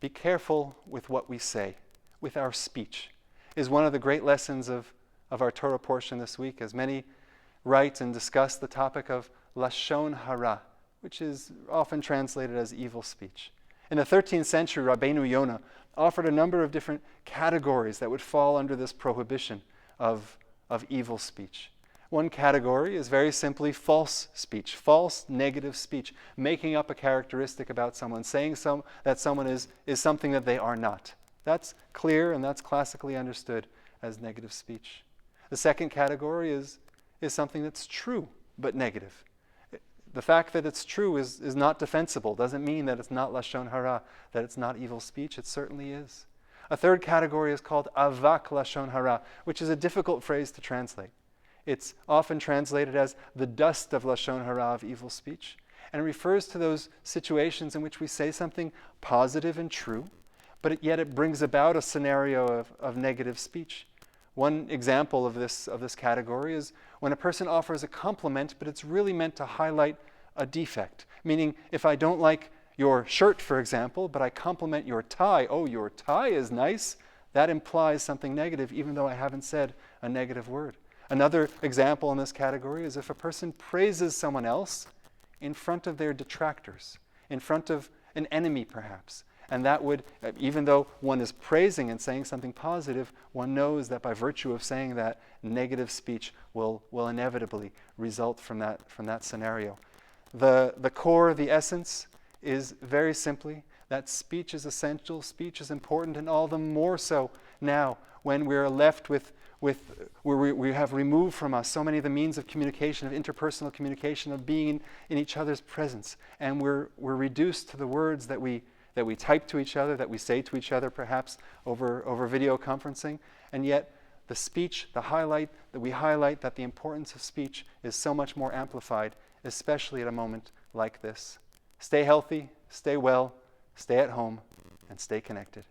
be careful with what we say, with our speech, is one of the great lessons of our Torah portion this week, as many write and discuss the topic of Lashon Hara, which is often translated as evil speech. In the 13th century, Rabbeinu Yonah offered a number of different categories that would fall under this prohibition of evil speech. One category is very simply false speech, false negative speech, making up a characteristic about someone, saying that someone is something that they are not. That's clear and that's classically understood as negative speech. The second category is something that's true but negative. The fact that it's true is not defensible, doesn't mean that it's not Lashon Hara, that it's not evil speech. It certainly is. A third category is called Avak Lashon Hara, which is a difficult phrase to translate. It's often translated as the dust of Lashon Hara, of evil speech, and it refers to those situations in which we say something positive and true, but yet it brings about a scenario of negative speech. One example of this category is when a person offers a compliment, but it's really meant to highlight a defect. Meaning, if I don't like your shirt, for example, but I compliment your tie, oh, your tie is nice, that implies something negative, even though I haven't said a negative word. Another example in this category is if a person praises someone else in front of their detractors, in front of an enemy perhaps. And that would, even though one is praising and saying something positive, one knows that by virtue of saying that, negative speech will inevitably result from that scenario. The core, the essence, is very simply that speech is essential, speech is important, and all the more so now when we're left with where we have removed from us so many of the means of communication, of interpersonal communication, of being in each other's presence, and we're reduced to the words that we type to each other, that we say to each other perhaps over video conferencing, and yet the speech, we highlight that the importance of speech is so much more amplified, especially at a moment like this. Stay healthy, stay well, stay at home, and stay connected.